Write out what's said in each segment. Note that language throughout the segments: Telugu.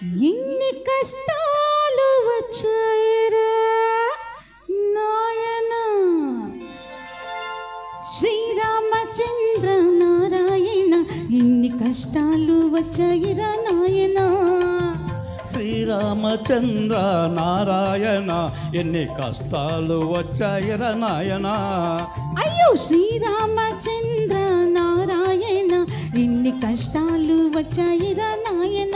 ఎన్ని కష్టాలు వచ్చాయిరా నాయన శ్రీరామచంద్ర నారాయణ ఎన్ని కష్టాలు వచ్చాయిరా నాయన శ్రీరామచంద్ర నారాయణ ఎన్ని కష్టాలు వచ్చాయిరా నాయన అయ్యో శ్రీరామచంద్ర నారాయణ ఎన్ని కష్టాలు వచ్చాయిరా నాయన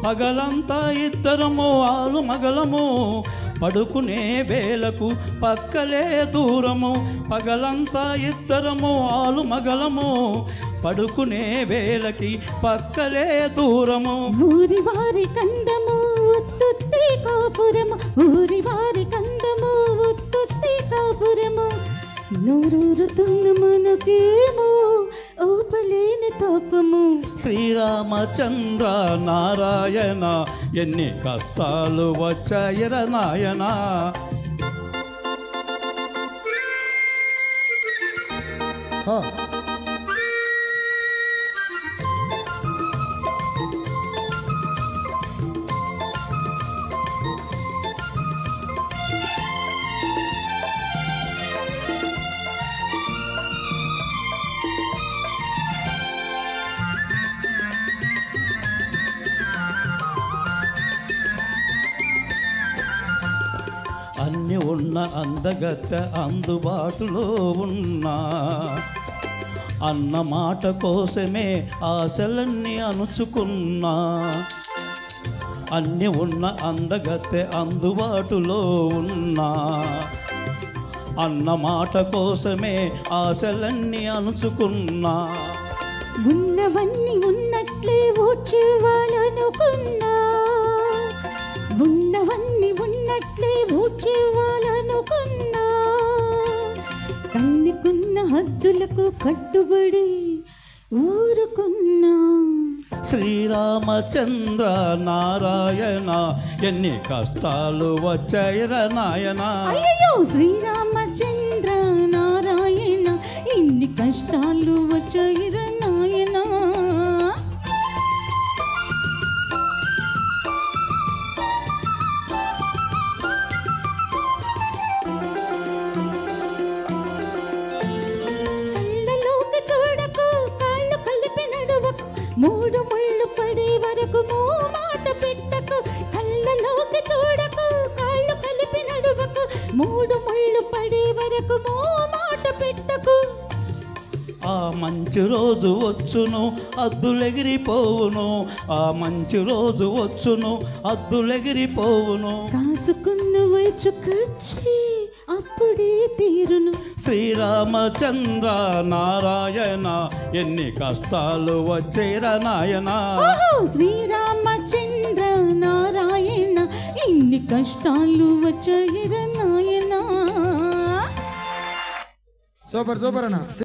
పగలంతా ఇద్దరము ఆలు మగలము పడుకునే వేలకు పక్కలే దూరము పగలంతా ఇద్దరము ఆలు మగలము పడుకునే వేలకి పక్కలే దూరము ఊరి వారి కందము ఉత్తుత్తి కాపురము ఊరి వారి కందము ఉత్తుత్తి కాపురము నూరూరుతున్న మనకేమో ఓపలేని తోపము శ్రీరామచంద్ర నారాయణ ఎన్ని కష్టాలు వచ్చాయిరా నాయన అన్ని ఉన్న అందగత్తె అందుబాటులో ఉన్నా అన్న మాట కోసమే ఆశలన్నీ అణుచుకున్నా అన్ని ఉన్న అందగత్తె అందుబాటులో ఉన్నా అన్న మాట కోసమే ఆశలన్నీ అణుచుకున్నా ఉన్నవన్నీ ఉన్నట్లే ఊడ్చేవాలనుకున్నా ఉన్నవన్నీ ఉన్నట్లే ఊడ్చేవాలనుకున్నా కన్నుకున్న హద్దులకు కట్టుబడి ఊరుకున్నా శ్రీరామచంద్ర నారాయణ ఎన్ని కష్టాలు వచ్చాయిరా నాయన అయ్యో శ్రీరామచంద్ర నారాయణ ఎన్ని కష్టాలు వచ్చాయిరా నాయన మూడు ముళ్ళు పడే వరకు మాట పెట్టకు కళ్ళలోకి చూడకు కాళ్ళు కలిపి నడువకు మూడు ముళ్ళు పడే వరకు మాట పెట్టకు ఆ మంచి రోజు వచ్చును అద్దులెగిరిపోవును ఆ మంచి రోజు వచ్చును అద్దులెగిరిపోవును కాసుకున్న వయచుకొచ్చి అప్పుడే తీరును శ్రీరామచంద్ర నారాయణ ఎన్ని కష్టాలు వచ్చేరా నాయన శ్రీరామచంద్ర నారాయణ ఎన్ని కష్టాలు వచ్చేరా నాయన సూపర్ సూపర్ అన్న.